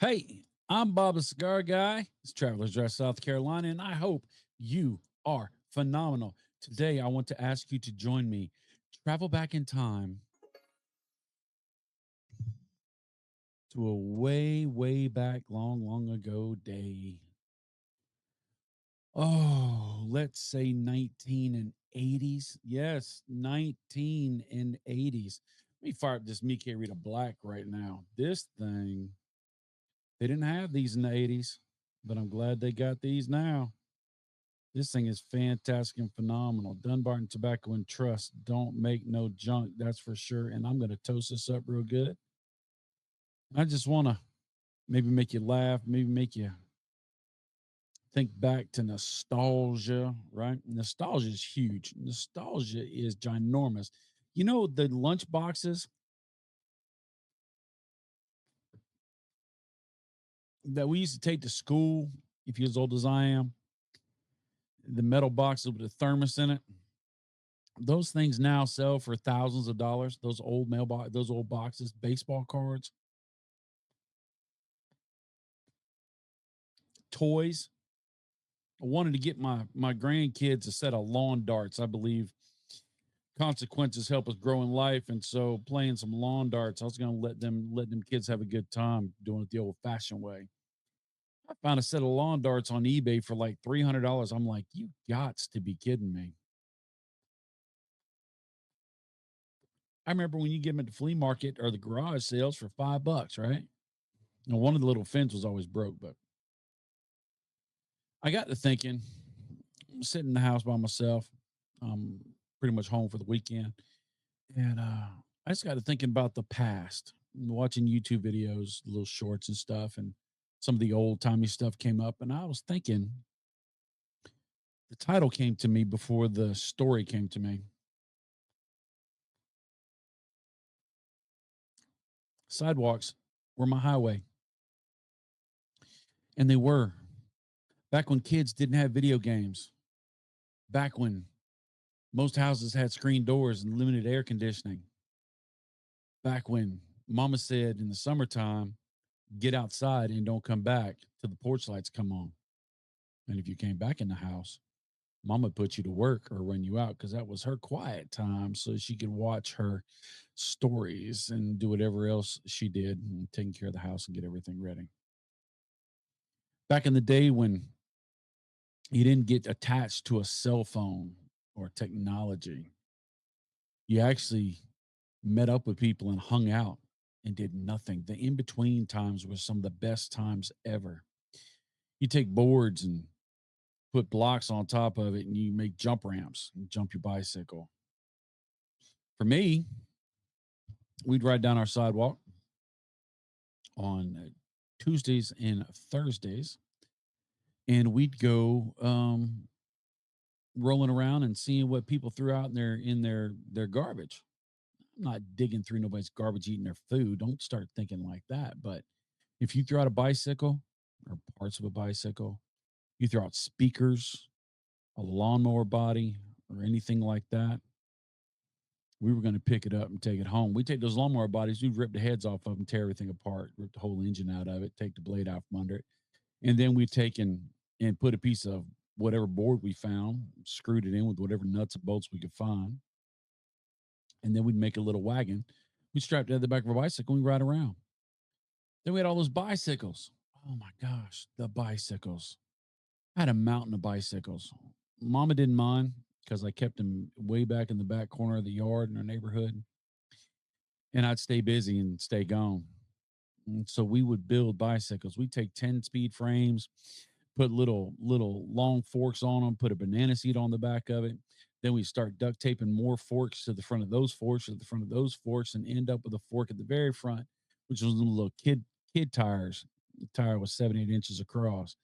Hey, I'm Bob the Cigar Guy. It's Traveler's Rest, South Carolina, and I hope you are phenomenal. Today, I want to ask you to join me, travel back in time to a way, way back, long, long ago day. Oh, let's say 1980s. Yes, 1980s. Let me fire up this Mickey Rita Black right now. This thing, they didn't have these in the 80s, but I'm glad they got these now. This thing is fantastic and phenomenal. Dunbarton Tobacco and Trust don't make no junk, that's for sure. And I'm going to toast this up real good. I just want to maybe make you laugh, maybe make you think back to nostalgia, right? Nostalgia is huge. Nostalgia is ginormous. You know, the lunch boxes that we used to take to school, if you're as old as I am, the metal boxes with a thermos in it. Those things now sell for thousands of dollars. Those old mailbox, those old boxes, baseball cards, toys. I wanted to get my grandkids a set of lawn darts. I believe consequences help us grow in life, and so playing some lawn darts, I was going to let them kids have a good time doing it the old fashioned way. I found a set of lawn darts on eBay for like $300. I'm like, you gots to be kidding me. I remember when you get them at the flea market or the garage sales for $5, right? And one of the little fins was always broke, but I got to thinking, I'm sitting in the house by myself, pretty much home for the weekend. And I just got to thinking about the past, watching YouTube videos, little shorts and stuff, and some of the old timey stuff came up. And I was thinking, the title came to me before the story came to me. Sidewalks were my highway. And they were back when kids didn't have video games, back when most houses had screen doors and limited air conditioning, back when mama said in the summertime, get outside and don't come back till the porch lights come on. And if you came back in the house, mama put you to work or run you out because that was her quiet time so she could watch her stories and do whatever else she did and taking care of the house and get everything ready. Back in the day when you didn't get attached to a cell phone or technology, you actually met up with people and hung out and did nothing. The in between times were some of the best times ever. You take boards and put blocks on top of it and you make jump ramps and jump your bicycle. For me, we'd ride down our sidewalk on Tuesdays and Thursdays, and we'd go rolling around and seeing what people threw out in their garbage. I'm not digging through nobody's garbage eating their food. Don't start thinking like that. But if you throw out a bicycle or parts of a bicycle, you throw out speakers, a lawnmower body, or anything like that, we were going to pick it up and take it home. We take those lawnmower bodies, we'd rip the heads off of them, tear everything apart, rip the whole engine out of it, take the blade out from under it. And then we'd take and put a piece of whatever board we found, screwed it in with whatever nuts and bolts we could find. And then we'd make a little wagon. We strapped it at the back of a bicycle and we ride around. Then we had all those bicycles. Oh my gosh, the bicycles. I had a mountain of bicycles. Mama didn't mind because I kept them way back in the back corner of the yard in our neighborhood. And I'd stay busy and stay gone. And so we would build bicycles. We'd take 10-speed frames, put little long forks on them, put a banana seat on the back of it. Then we start duct taping more forks to the front of those forks, to the front of those forks, and end up with a fork at the very front, which was little kid tires. The tire was 7-8 inches across,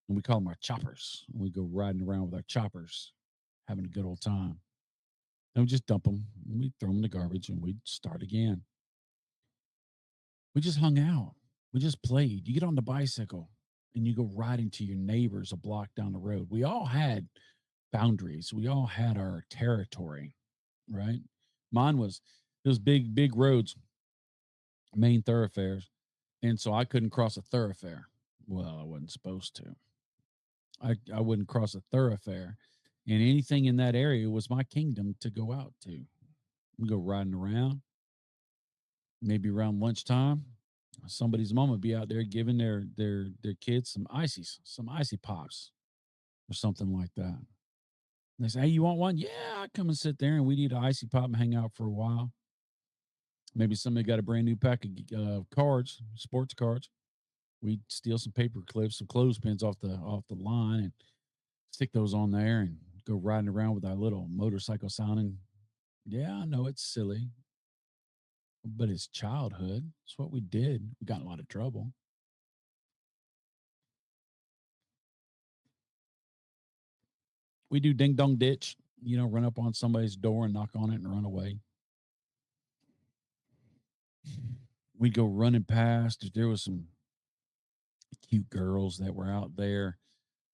and we call them our choppers. And we go riding around with our choppers, having a good old time. And we just dump them, and we'd throw them in the garbage, and we'd start again. We just hung out. We just played. You get on the bicycle and you go riding to your neighbors a block down the road. We all had boundaries. We all had our territory, right? Mine was those big roads, main thoroughfares. And so I couldn't cross a thoroughfare. Well, I wasn't supposed to. I wouldn't cross a thoroughfare. And anything in that area was my kingdom to go out to. We go riding around, maybe around lunchtime. Somebody's mom would be out there giving their kids some ices, some icy pops or something like that. They say, "Hey, you want one?" Yeah, I come and sit there and we'd eat an icy pop and hang out for a while. Maybe somebody got a brand new pack of cards, sports cards. We'd steal some paper clips, some clothespins off the line, and stick those on there and go riding around with our little motorcycle sounding. Yeah, I know it's silly, but it's childhood. It's what we did. We got in a lot of trouble. We do ding dong ditch, run up on somebody's door and knock on it and run away. We'd go running past. If there was some cute girls that were out there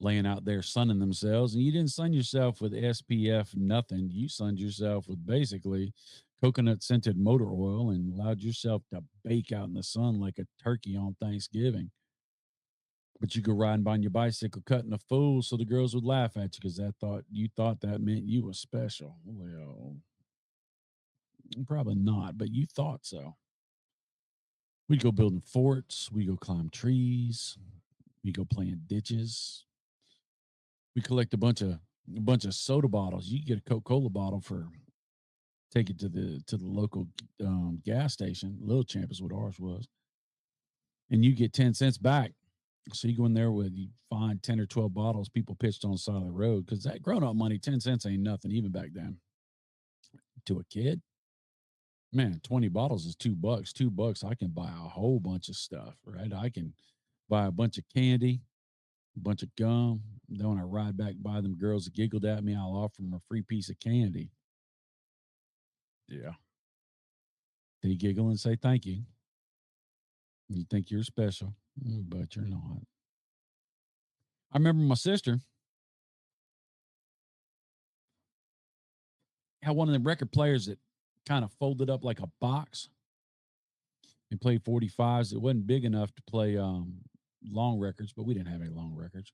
laying out there sunning themselves, and you didn't sun yourself with SPF nothing. You sunned yourself with basically coconut scented motor oil and allowed yourself to bake out in the sun like a turkey on Thanksgiving. But you go riding by on your bicycle cutting a fool so the girls would laugh at you because you thought that meant you was special. Well, probably not, but you thought so. We'd go building forts, we go climb trees, we go playing ditches. We collect a bunch of soda bottles. You get a Coca-Cola bottle for take it to the local gas station. Little Champ is what ours was, and you get 10 cents back. So you go in there with you find 10 or 12 bottles people pitched on the side of the road because that grown up money 10 cents ain't nothing even back then to a kid. Man, 20 bottles is $2. $2, I can buy a whole bunch of stuff. Right, I can buy a bunch of candy, a bunch of gum. Then when I ride back by them girls that giggled at me, I'll offer them a free piece of candy. Yeah. They giggle and say thank you. You think you're special, but you're not. I remember my sister had one of the record players that kind of folded up like a box and played 45s. It wasn't big enough to play long records, but we didn't have any long records.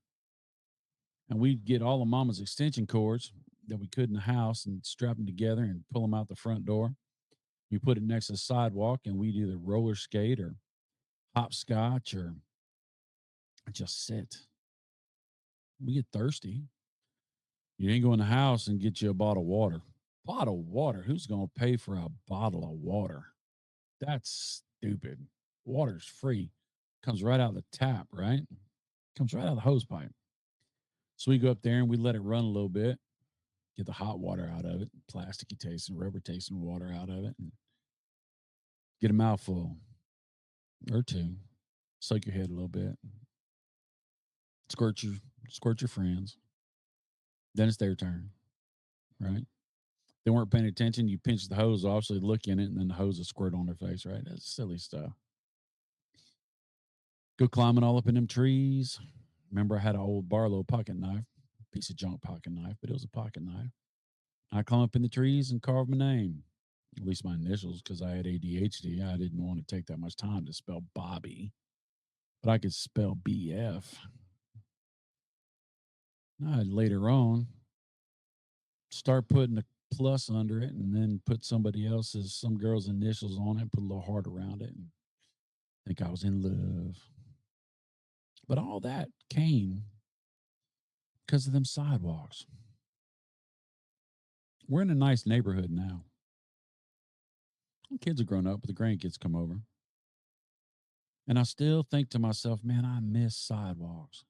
And we'd get all of mama's extension cords that we could in the house and strap them together and pull them out the front door. We put it next to the sidewalk and we'd either roller skate or hopscotch or just sit. We get thirsty. You ain't go in the house and get you a bottle of water. Bottle of water? Who's going to pay for a bottle of water? That's stupid. Water's free. Comes right out of the tap, right? Comes right out of the hose pipe. So we go up there and we let it run a little bit, get the hot water out of it, plasticky tasting, rubber tasting water out of it, and get a mouthful or two. Soak your head a little bit. Squirt your friends. Then it's their turn, right? They weren't paying attention. You pinch the hose off, so they look in it, and then the hose will squirt on their face, right? That's silly stuff. Go climbing all up in them trees. Remember, I had an old Barlow pocket knife, piece of junk pocket knife, but it was a pocket knife. I climb up in the trees and carve my name, at least my initials, because I had ADHD. I didn't want to take that much time to spell Bobby, but I could spell BF. I'd later on start putting a plus under it and then put some girl's initials on it, put a little heart around it, and think I was in love. But all that came because of them sidewalks. We're in a nice neighborhood now. The kids are grown up, but the grandkids come over. And I still think to myself, man, I miss sidewalks.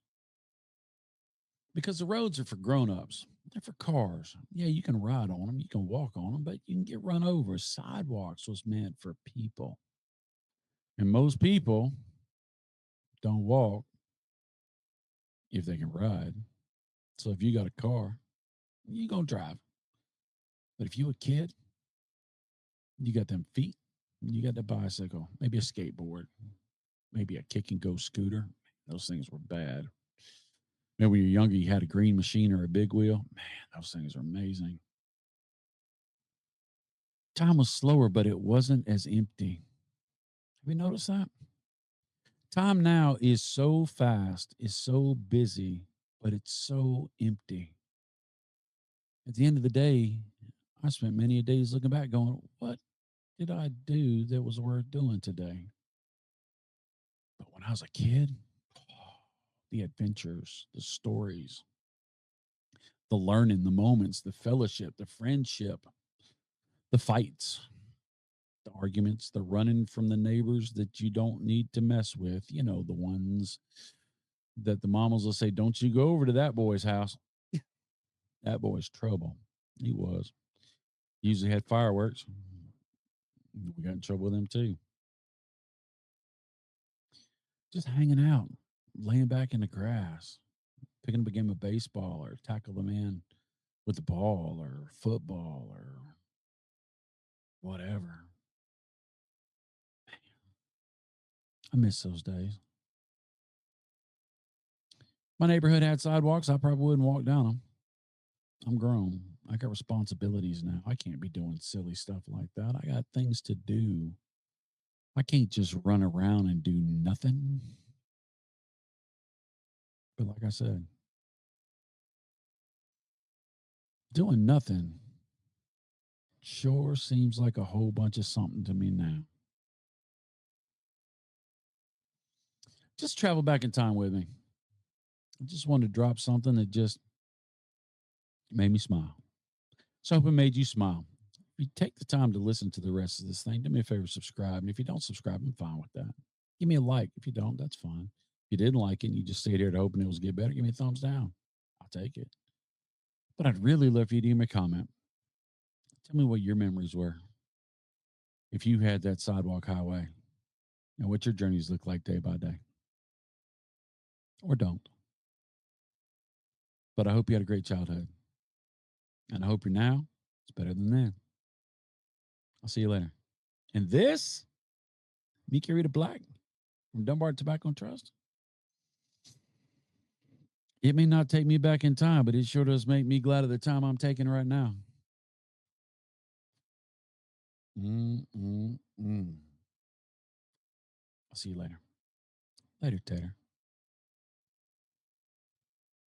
Because the roads are for grown-ups. They're for cars. Yeah, you can ride on them, you can walk on them, but you can get run over. Sidewalks was meant for people. And most people don't walk if they can ride. So if you got a car, you gonna drive. But if you a kid, you got them feet, you got the bicycle, maybe a skateboard, maybe a kick and go scooter. Those things were bad. Maybe when you're younger, you had a green machine or a big wheel. Man, those things are amazing. Time was slower, but it wasn't as empty. Have you noticed that? Time now is so fast, is so busy, but it's so empty. At the end of the day, I spent many a days looking back going, what did I do that was worth doing today? But when I was a kid, the adventures, the stories, the learning, the moments, the fellowship, the friendship, the fights, the arguments, the running from the neighbors that you don't need to mess with, the ones that the mamas will say, don't you go over to that boy's house. That boy's trouble. He was. Usually had fireworks. We got in trouble with them too. Just hanging out, laying back in the grass, picking up a game of baseball or tackle the man with the ball or football or whatever. I miss those days. My neighborhood had sidewalks. I probably wouldn't walk down them. I'm grown. I got responsibilities now. I can't be doing silly stuff like that. I got things to do. I can't just run around and do nothing. But like I said, doing nothing sure seems like a whole bunch of something to me now. Just travel back in time with me. I just wanted to drop something that just made me smile. So I hope it made you smile. If you take the time to listen to the rest of this thing, do me a favor, subscribe. And if you don't subscribe, I'm fine with that. Give me a like. If you don't, that's fine. If you didn't like it and you just stayed here to hoping it was get better, give me a thumbs down. I'll take it. But I'd really love for you to give me a comment. Tell me what your memories were. If you had that sidewalk highway and what your journeys look like day by day. Or don't. But I hope you had a great childhood. And I hope you're now it's better than then. I'll see you later. And this, me Rita Black from Dunbar Tobacco and Trust. It may not take me back in time, but it sure does make me glad of the time I'm taking right now. I'll see you later. Later, Tater.